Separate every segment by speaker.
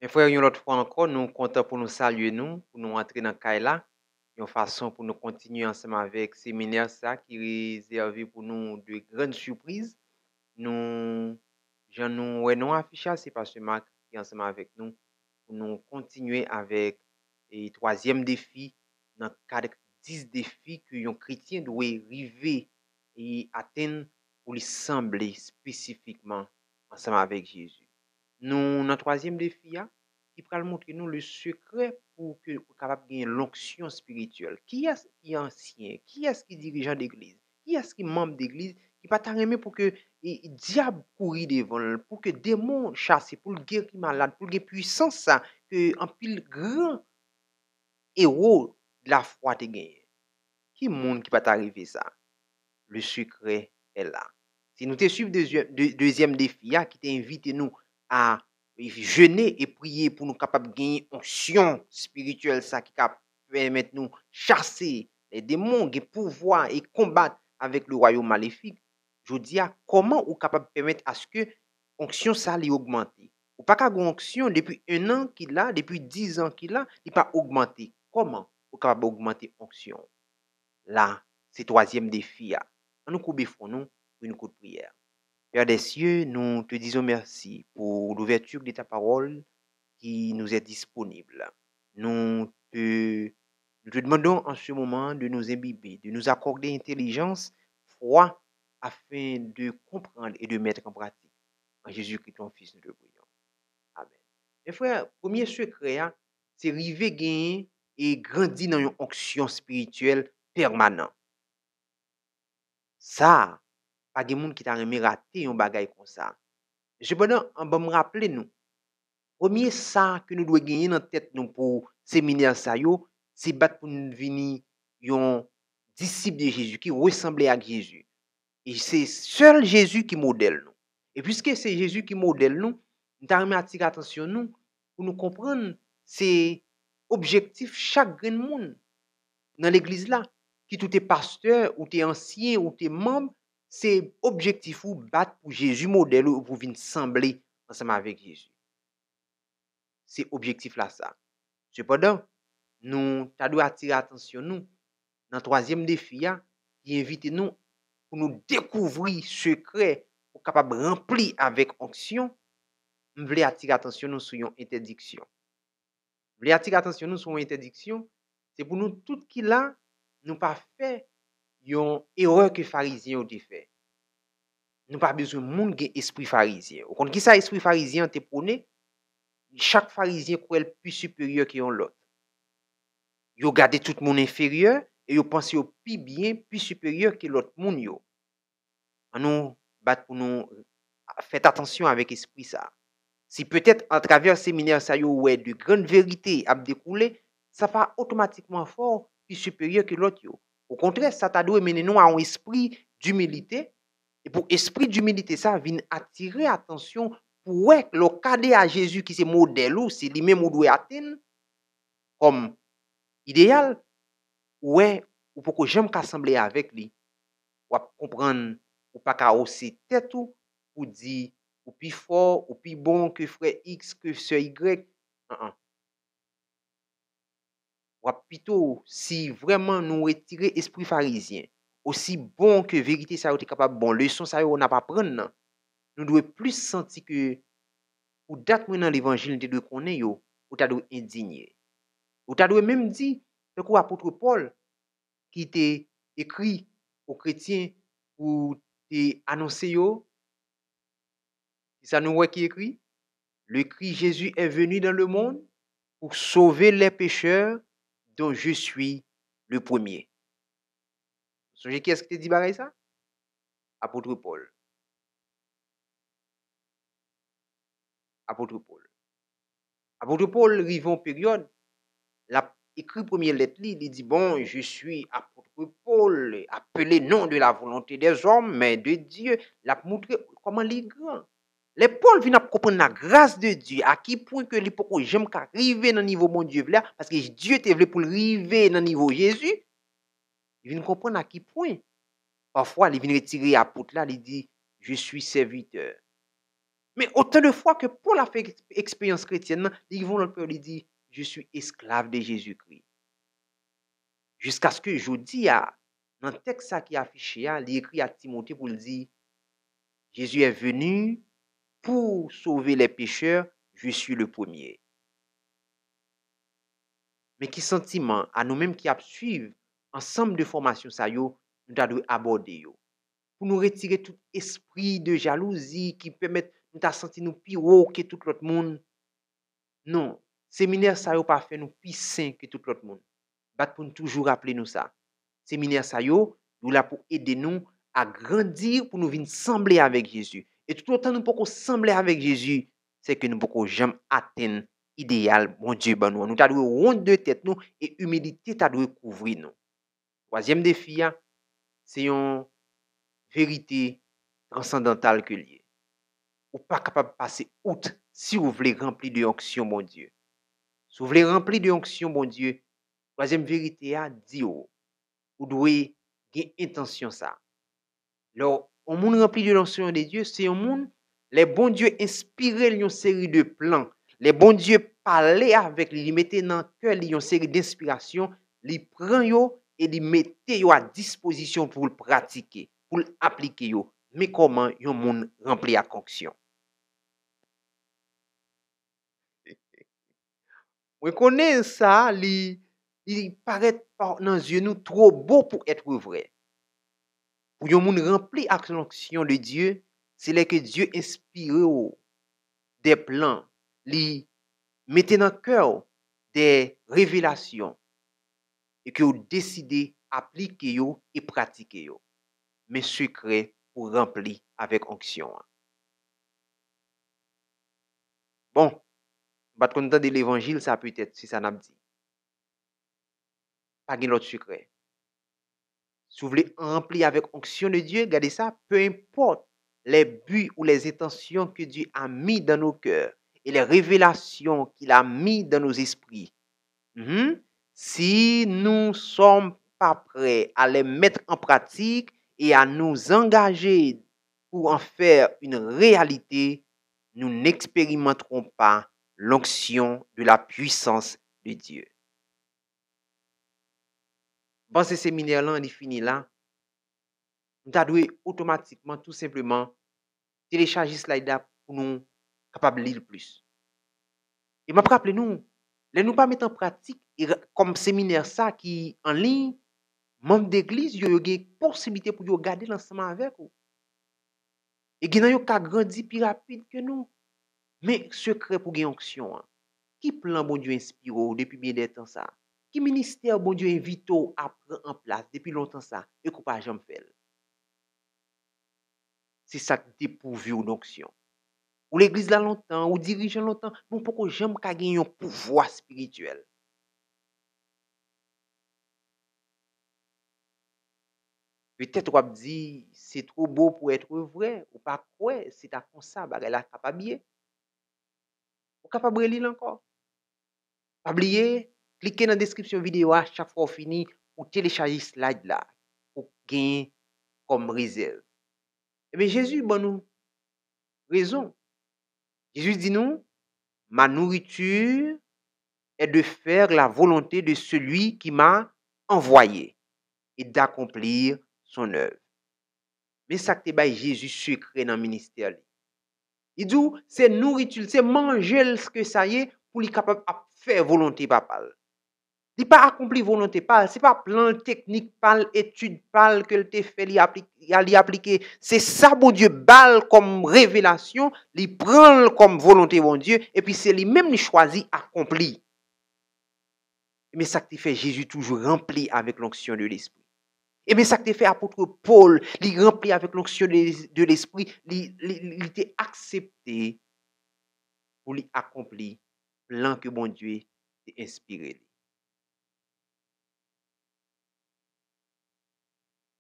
Speaker 1: Mes frères, une autre fois encore, nous comptons pour nous saluer, pour nous entrer dans le cas là, une façon pour nous continuer ensemble avec ces séminaire ça qui réservé pour nous de grandes surprises. Nous, j'en nous, ouais, nous affiché, c'est parce que Marc qui est ensemble avec nous, pour nous continuer avec le troisième défi, dans le cadre 10 défis que un chrétien doit arriver et atteindre pour lui sembler spécifiquement ensemble avec Jésus. Nous, notre troisième défi, qui va montrer nous le secret pour que nous capable de gagner l'onction spirituelle. Qui est-ce qui est ancien? Qui est-ce qui est dirigeant d'église? Qui est-ce qui est membre d'église? Qui pas t'arrimer pour que diable courir devant, pour que démon chasse, pour le guérir qui malade, pour le puissance ça, que un pile grand héros de la foi te gagné. Qui monde qui va t'arriver ça? Le secret est là. Si nous te suivons deuxième défi, qui t'invite nous à jeûner et prier pour nous capables de gagner onction spirituelle, ça qui permet nous chasser les démons, de pouvoir et combattre avec le royaume maléfique. Je dis comment ou capable de permettre à ce que onction ça lui augmente. Ou pas qu'à onction depuis 1 an qu'il a, depuis 10 ans qu'il a, il pas augmenté. Comment ou capable d'augmenter onction? Là, c'est troisième défi. Nous coupons nous pour une courte prière. Père des cieux, nous te disons merci pour l'ouverture de ta parole qui nous est disponible. Nous te demandons en ce moment de nous imbiber, de nous accorder intelligence, foi, afin de comprendre et de mettre en pratique. En Jésus-Christ, ton Fils, nous te prions. Amen. Mes frères, premier secret, c'est arriver gagner et grandir dans une onction spirituelle permanente. Ça, pas de monde qui t'a remis raté un bagay comme ça. Cependant, on va me rappeler nous. Premier ça que nous devons gagner dans tête nous pour séminaire ça yo, c'est battre pour nous venir un disciple de Jésus qui ressemble à Jésus. Et c'est seul Jésus qui modèle nous. Et puisque c'est Jésus qui modèle nous, nous avons attirer attention nous pour nous comprendre c'est objectif chaque grand monde dans l'église là, qui tout est pasteur ou t'es ancien ou t'es membre, c'est objectif ou battre pour Jésus modèle ou pour venir sembler ensemble avec Jésus. C'est objectif là ça. Cependant, nous doit attirer attention nous dans le troisième défi qui invite nous pour nous découvrir secret pour capable remplir avec onction. Nous voulons attirer attention nous sur une interdiction. Nous voulons attirer attention nous sur une interdiction, c'est pour nous tout qui là nous pas fait une erreur que pharisien ont fait. Nous pas besoin de monde qui esprit pharisien. Au compte qui ça esprit pharisien te prôné, chaque pharisien croit le plus supérieur que l'autre. Yo garder tout le monde inférieur et yo pense au plus bien, plus supérieur que l'autre monde yo. On nous battre pour nous faites attention avec esprit ça. Si peut-être à travers séminaire ça yo ouais de grandes vérités à découler, ça pas automatiquement fort plus supérieur que l'autre yo. Au contraire, ça t'a doit mener nous à un esprit d'humilité. Et pour esprit d'humilité, ça vient attirer attention pour ouais, le cadet à Jésus qui c'est modèle ou c'est lui-même ou doit atteindre comme idéal, ouais, ou pour que j'aime qu'assembler avec lui, ou comprendre, ou pas qu'à hausser tête ou pour dire, ou plus fort, ou plus bon que frère X, que sœur Y. Ou plutôt, si vraiment nous retirer esprit pharisien, aussi bon que vérité ça est capable bon leçon ça on n'a pas prendre, nous devons plus sentir que ou date dans l'évangile de connaître yo, ou t'a doit indigner. Ou t'a doit même dit que quoi apôtre Paul qui t'a écrit aux chrétiens pour te annoncer yo, ça nous voit qui écrit le Christ Jésus est venu dans le monde pour sauver les pécheurs dont je suis le premier. Vous savez qui est-ce qui te dit pareil ça? Apôtre Paul. Apôtre Paul. Apôtre Paul arrive en période, la écrit première lettre, il dit bon, je suis apôtre Paul, appelé non de la volonté des hommes, mais de Dieu. Il a montré comment il est grand. Les Paul viennent comprendre la grâce de Dieu, à qui point que les poko j'aime qu'arriver dans le niveau mon Dieu là, parce que Dieu te voulu pour arriver dans le niveau Jésus. Il vient comprendre à qui point. Parfois, il vient retirer apôtre là, il dit je suis serviteur. Mais autant de fois que Paul a fait expérience chrétienne, ils vont leur il dit, je suis esclave de Jésus-Christ. Jusqu'à ce que je dis, dans le texte qui est affiché, il écrit à Timothée pour le dire, Jésus est venu pour sauver les pécheurs, je suis le premier. Mais qui sentiment à nous-mêmes qui suivent ensemble de formation ça yo, nous devons aborder yo. Pour nous retirer tout esprit de jalousie qui permet nous ta sentir nous plus haut que tout l'autre monde. Non, séminaire ça yo pas fait nous plus saint que tout l'autre monde. Bat pour nous toujours rappeler nous ça. Séminaire ça yo, nous là pour aider nous à grandir pour nous venir sembler avec Jésus. Et tout autant nous pouvons sembler avec Jésus, c'est que nous pouvons jamais atteindre idéal mon Dieu ben nous. Nous t'a dû rendre de tête nous et humilité t'a dû couvrir nous. Troisième défi, c'est une vérité transcendantale que lié. Ou pas capable de passer outre si vous voulez remplir de onction, mon Dieu. Si vous voulez remplir de onction, mon Dieu, troisième vérité a dit, vous devez avoir intention ça. Alors, un monde rempli de l'onction de Dieu, c'est un monde, les bons dieux inspirés une série de plans. Les bons dieux parlaient avec lui, ils mettaient dans le cœur une série d'inspirations, ils prennent et ils mettent à disposition pour le pratiquer, pour l'appliquer. Mais comment un monde rempli à onction? On connaît ça, il paraît dans les yeux nous trop beau pour être vrai. Pour un monde rempli avec l'onction de Dieu, c'est là que Dieu inspire des plans, li mettez dans le cœur des révélations et que vous décidez d'appliquer et pratiquer. Mais secret pour remplir avec onction. Bon, pas content de l'évangile, ça peut être, si ça n'a pas dit. Pas de l'autre secret. Si vous voulez remplir avec onction de Dieu, regardez ça, peu importe les buts ou les intentions que Dieu a mis dans nos cœurs et les révélations qu'il a mis dans nos esprits. Si nous ne sommes pas prêts à les mettre en pratique et à nous engager pour en faire une réalité, nous n'expérimenterons pas l'onction de la puissance de Dieu. Dans ce séminaire-là, on est fini là. Nous devons automatiquement, tout simplement, télécharger ce slide pour nous capables de lire plus. Et m'a rappelé nous, les nous pas mettre en pratique comme séminaire ça qui en ligne, membre d'église, yo une possibilité pour yo garder l'ensemble avec vous. Et gen yo ka grandi plus rapide que nous. Mais secret pour gen onction. Qui plan bon Dieu inspire depuis bien des temps ça? Qui ministère bon Dieu invite à prendre en place depuis longtemps ça et qu'on pas jamais fait? C'est ça qui dépourvu d'onction. Ou l'église là longtemps, ou dirigeant longtemps, mais on peut jamais ka gagner un pouvoir spirituel. Peut-être on dit c'est trop beau pour être vrai ou pas quoi, c'est ta comme ça bagay la capable bien. Ou capable lire encore. Pas oublier, cliquez dans la description vidéo à chaque fois fini ou télécharger slide là pour gagner comme réserve. Eh bien Jésus bon nous raison. Jésus dit nous ma nourriture est de faire la volonté de celui qui m'a envoyé et d'accomplir son œuvre. Mais ça que te Jésus secret dans le ministère. Il dit, c'est nourriture, c'est manger ce que ça y est pour être capable de faire volonté papa. Il pas accompli volonté pas, c'est pas plan technique pas étude pas que te fait li appliquer, c'est ça bon Dieu balle comme révélation, il prend comme volonté bon Dieu et puis c'est lui même qui choisit accompli. Mais ça qui fait Jésus toujours rempli avec l'onction de l'esprit. Et bien, ça que fait apôtre Paul, il rempli avec l'onction de l'esprit, il était accepté pour lui accomplir plan que bon Dieu a inspiré.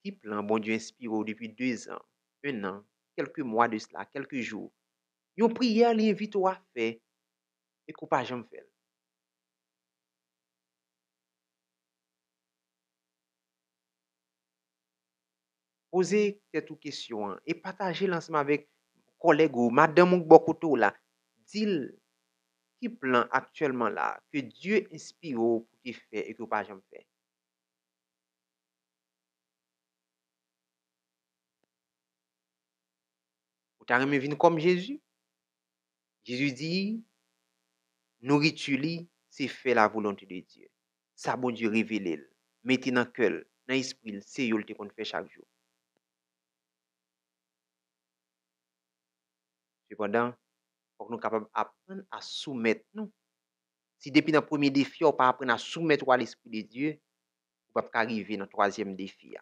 Speaker 1: Qui plan bon Dieu inspiré depuis 2 ans, 1 an, quelques mois de cela, quelques jours. Une prière l'invite à faire et qu'on pas jamais faire. Posez quelques questions et partagez l'ensemble avec collègue ou madame ou bokoto là, dis qui plan actuellement là que Dieu inspire pour te faire et que pas jamais faire. Ou t'as remis venir comme Jésus. Jésus dit, nourriture li, c'est faire la volonté de Dieu. Ça bon Dieu révélé. Mettez dans cœur, dans l'esprit, c'est yo te qu'on fait chaque jour. Cependant, faut que nous capables apprendre à soumettre nous. Si depuis le premier défi, on pas apprendre à soumettre à l'esprit de Dieu, on va pas arriver dans le troisième défi.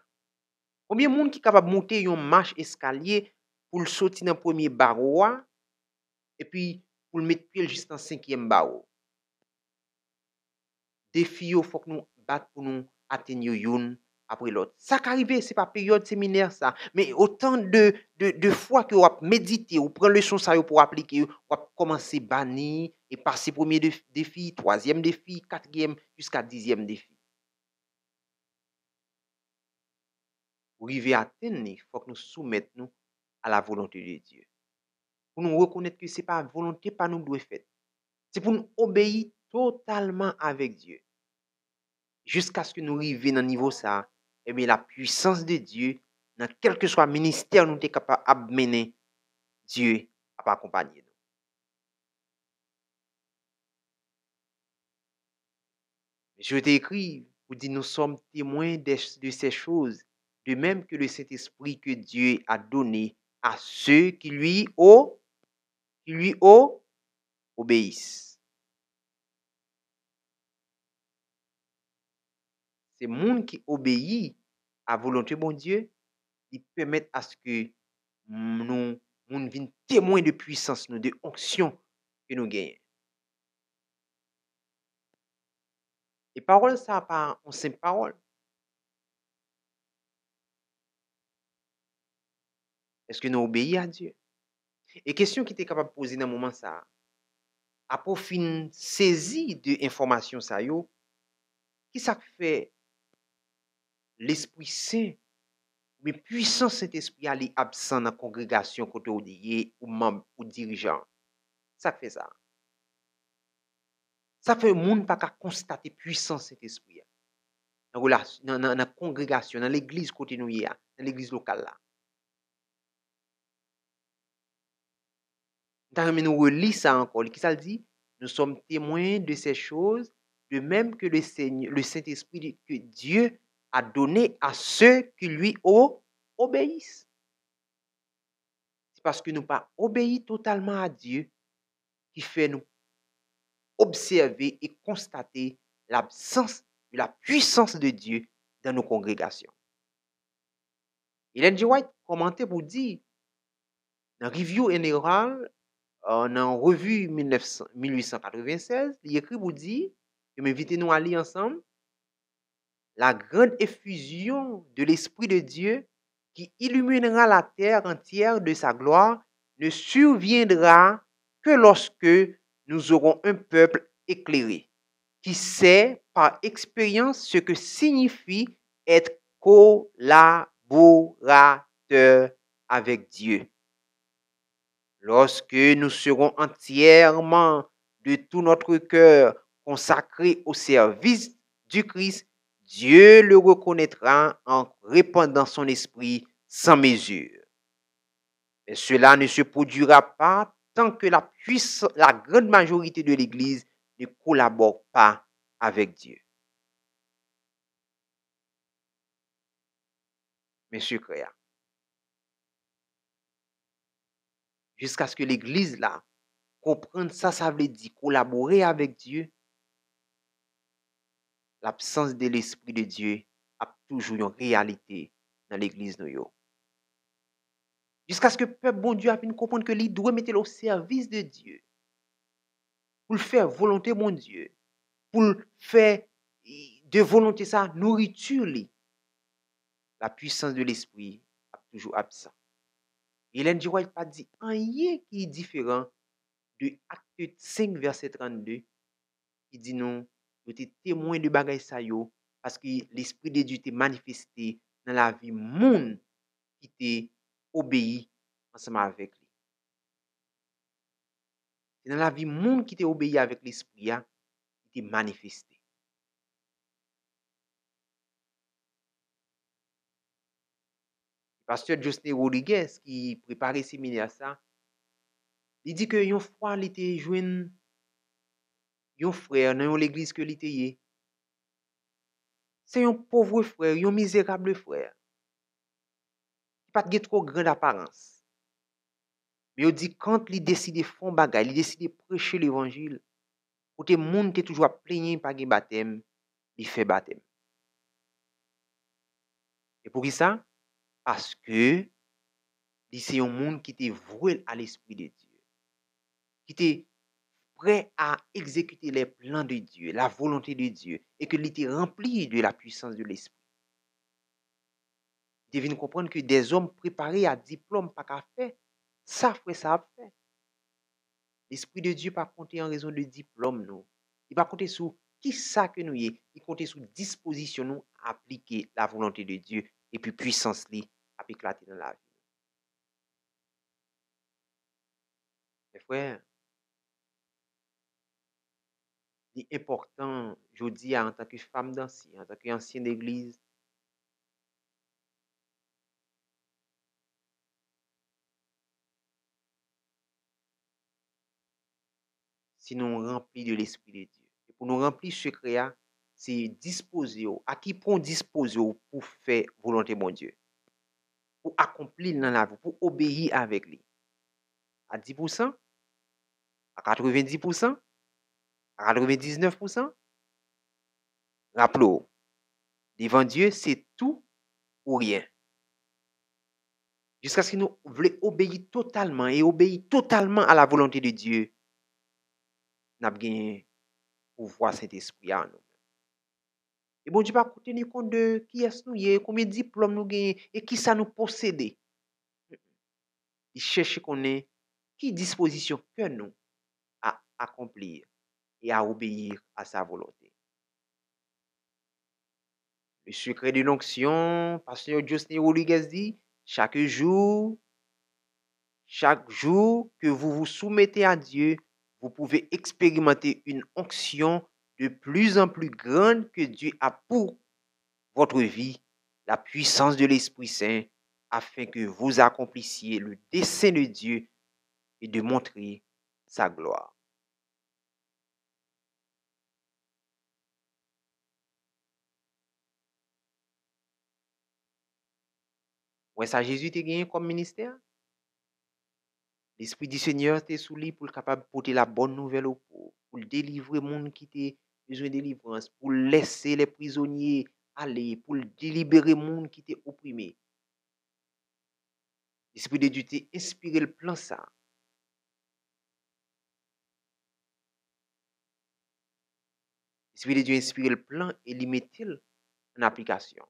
Speaker 1: Combien de monde qui est capable de monter une marche escalier pour le sortir dans le premier barreau et puis pour le mettre pied juste dans le cinquième barreau? Défi, il faut que nous battions pour nous atteindre une après l'autre. Ça qui arrive, ce n'est pas période séminaire, ça. Mais autant de fois que vous médité, vous prenez le son ça pour appliquer, vous commencer à bannir et passer premier défi, troisième défi, quatrième, jusqu'à dixième défi. Pour arriver à atteindre, il faut que nous soumettions à la volonté de Dieu. Pour nous reconnaître que ce n'est pas la volonté pas nous doit faire. C'est pour nous obéir totalement avec Dieu. Jusqu'à ce que nous arrivions à un niveau ça, eh bien, la puissance de Dieu, dans quel que soit le ministère, nous sommes capables de mener Dieu à accompagner nous. Je t'écris pour dire nous sommes témoins de ces choses, de même que le Saint-Esprit que Dieu a donné à ceux qui lui obéissent. C'est le monde qui obéit à la volonté de bon Dieu, il permet à ce que nous devions témoins de puissance, de onction que nous gagnons. Et parole, ça pas une simple parole. Est-ce que nous obéissons à Dieu? Et question qui était capable de poser dans le moment ça, après fin saisi de information ça yo, qui ça fait l'Esprit Saint, mais puissant Saint-Esprit aller absent dans la congrégation côté ou membre ou dirigeant. Ça fait ça. Ça fait le monde pas qu'à constater puissance Saint-Esprit dans la congrégation, dans l'église côté nous dans l'église locale là. Nous relis ça encore. Qui ça dit? Nous sommes témoins de ces choses, de même que le Saint-Esprit que Dieu a donné à ceux qui lui obéissent. C'est parce que nous pas obéi totalement à Dieu qui fait nous observer et constater l'absence de la puissance de Dieu dans nos congrégations. Ellen G. White commentait pour dire, dans Review général, en revue 1896, il écrit pour dire, que m'invitez nous à lire ensemble, la grande effusion de l'Esprit de Dieu qui illuminera la terre entière de sa gloire ne surviendra que lorsque nous aurons un peuple éclairé, qui sait par expérience ce que signifie être collaborateur avec Dieu. Lorsque nous serons entièrement de tout notre cœur consacrés au service du Christ, Dieu le reconnaîtra en répandant son esprit sans mesure. Mais cela ne se produira pas tant que la grande majorité de l'Église ne collabore pas avec Dieu. Monsieur Créa, jusqu'à ce que l'Église là comprenne ça veut dire collaborer avec Dieu. L'absence de l'Esprit de Dieu a toujours une réalité dans l'Église. Jusqu'à ce que le peuple bon Dieu a pu comprendre que lui doit mettre au service de Dieu. Pour le faire volonté bon Dieu. Pour le faire de volonté ça, nourriture. La puissance de l'Esprit a toujours absent. Ellen G. White pas dit rien qui est différent de Acte 5, verset 32, qui dit non, nous sommes témoins de bagaille ça yo, parce que l'Esprit de Dieu était manifesté dans la vie monde qui était obéi ensemble avec lui. C'est dans la vie monde qui t'a obéi avec l'esprit, qui t'est manifesté. Pasteur José Rodriguez, qui préparait séminaire ça, il dit que yon fois, il était joint yon frère dans l'église que il était. C'est un pauvre frère, un misérable frère, qui pas de trop grande apparence. Mais il dit quand il décide faire bagay, il décide prêcher l'évangile, côté monde qui toujours plaigné par gen baptême, il fait baptême. Et pour qui ça? Parce que c'est un monde qui était voué à l'esprit de Dieu, qui était prêt à exécuter les plans de Dieu, la volonté de Dieu, et que il était rempli de la puissance de l'esprit. Il devine comprendre que des hommes préparés à diplôme pas qu'à faire, ça frère ça a fait. L'esprit de Dieu pas compter en raison de diplôme nous. Il pas compter sur qui ça que nous y, il compter sur disposition nous à appliquer la volonté de Dieu et puis puissance li à éclater dans la vie. Mes frères, il est important, je dis en tant que femme d'ancien, en tant qu'ancienne d'église, si nous remplis de l'esprit de Dieu. Et pour nous remplir ce créa, c'est disposer à qui prend disposer pour faire volonté de mon Dieu, pour accomplir dans la vie, pour obéir avec lui. À 10%, à 90%, à 99%, rappelez-vous, devant Dieu, c'est tout ou rien. Jusqu'à ce que nous voulons obéir totalement et obéir totalement à la volonté de Dieu, nous avons gagné pouvoir Saint-Esprit en nous. Et bon Dieu pas tenir compte de qui est-ce nous y est, combien de diplômes nous gagnons et qui ça nous possède. Il cherche qu'on ait qui disposition que nous à accomplir et à obéir à sa volonté. Le secret de l'onction, pasteur José Rodriguez dit, chaque jour que vous vous soumettez à Dieu, vous pouvez expérimenter une onction de plus en plus grande que Dieu a pour votre vie, la puissance de l'Esprit Saint, afin que vous accomplissiez le dessein de Dieu et de montrer sa gloire. Ouais, ça Jésus t'a gagné comme ministère. L'Esprit du Seigneur t'est sous lui pour le capable de porter la bonne nouvelle au pauvres, pour délivrer le monde qui t'a besoin de délivrance, pour laisser les prisonniers aller, pour délibérer le monde qui t'a opprimé. L'Esprit de Dieu t'a inspiré le plan ça. L'Esprit de Dieu a inspiré le plan et l'y met-il en application.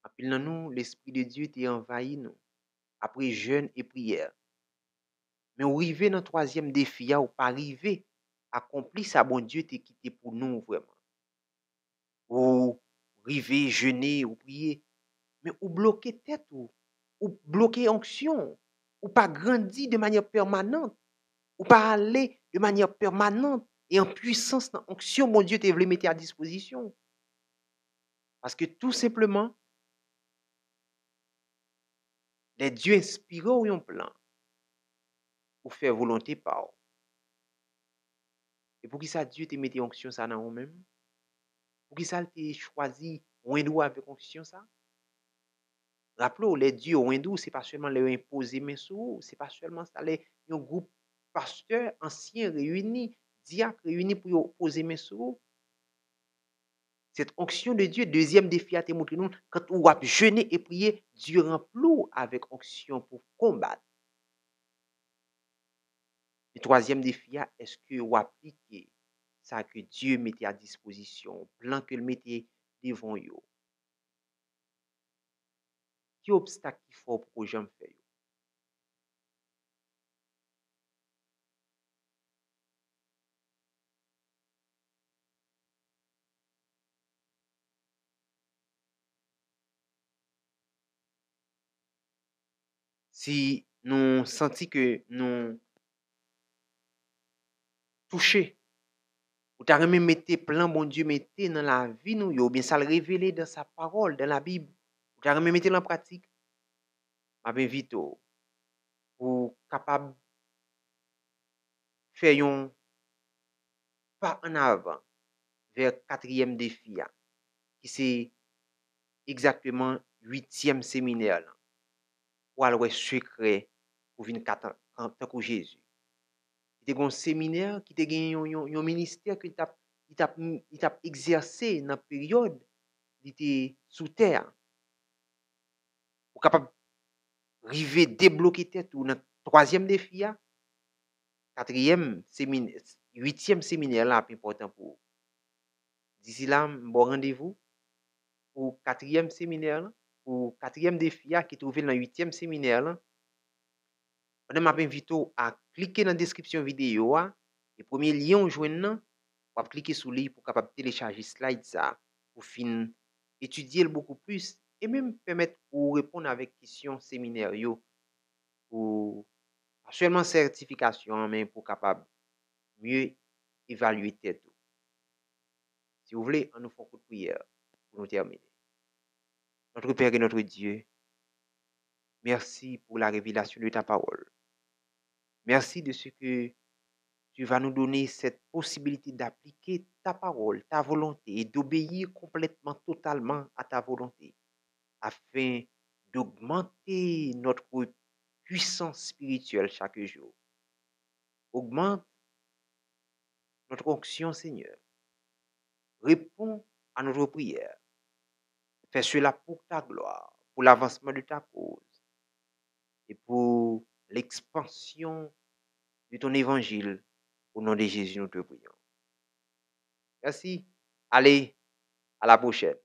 Speaker 1: Après nous, l'Esprit de Dieu t'a envahi nous, après jeûne et prière. Mais on arrive dans le troisième défi, ou pas arriver à accomplir ça, bon Dieu t'a quitté pour nous vraiment. Ou arriver, jeûner, ou prier, mais ou bloquer tête ou bloquer onction, ou pas grandir de manière permanente, ou pas aller de manière permanente et en puissance dans onction, mon Dieu t'a voulu mettre à disposition. Parce que tout simplement, les dieux inspirés ont un plan pour faire volonté par eux. Et pour qui ça Dieu t'a mis onction ça dans vous-même? Pour qui ça t'a choisi ou avec onction ça? Rappelez-vous, les dieux hindous, ce n'est pas seulement les imposer mais sur, c'est pas seulement ça, les un groupe pasteurs anciens réunis, diacres réunis pour poser mes sur. Cette onction de Dieu, deuxième défi à te montrer nous, quand on va jeûner et prier, Dieu remplit avec onction pour combattre. Le troisième défi, est-ce que vous appliquez ça que Dieu mettait à disposition, plan que le mettait devant vous? Quel obstacle il faut pour que j'en fasse? Si nous sentons que nous touchés, ou t'as remis mettre plan bon Dieu mettez dans la vie nous, ou bien ça le révéler dans sa parole, dans la Bible, ou t'as remis mettre en pratique, m'a invite pour capable faire un pas en avant vers quatrième défi, qui c'est exactement huitième séminaire, là, pour aller secret pour venir en tant que Jésus. Il y a un séminaire qui a un ministère qui t'a exercé dans la période il était sous terre pour capable arriver débloquer tête ou dans le troisième défi, quatrième séminaire, huitième séminaire là, plus important pour vous. D'ici là, bon rendez-vous pour quatrième séminaire, là, pour quatrième défi qui est trouvé dans le huitième séminaire. Là. On m'a invité à cliquer dans la description vidéo et premier lien joindre, on va cliquer sur lui pour capable télécharger slide ça pour fin étudier beaucoup plus et même permettre ou répondre avec questions séminaire pour pas seulement certification mais pour capable mieux évaluer tête. Si vous voulez, on nous fait un coup de prière pour nous terminer. Notre Père et notre Dieu, merci pour la révélation de ta parole. Merci de ce que tu vas nous donner cette possibilité d'appliquer ta parole, ta volonté et d'obéir complètement, totalement à ta volonté afin d'augmenter notre puissance spirituelle chaque jour. Augmente notre onction, Seigneur. Réponds à notre prière. Fais cela pour ta gloire, pour l'avancement de ta cause et pour l'expansion de ton évangile. Au nom de Jésus, nous te prions. Merci. Allez, à la prochaine.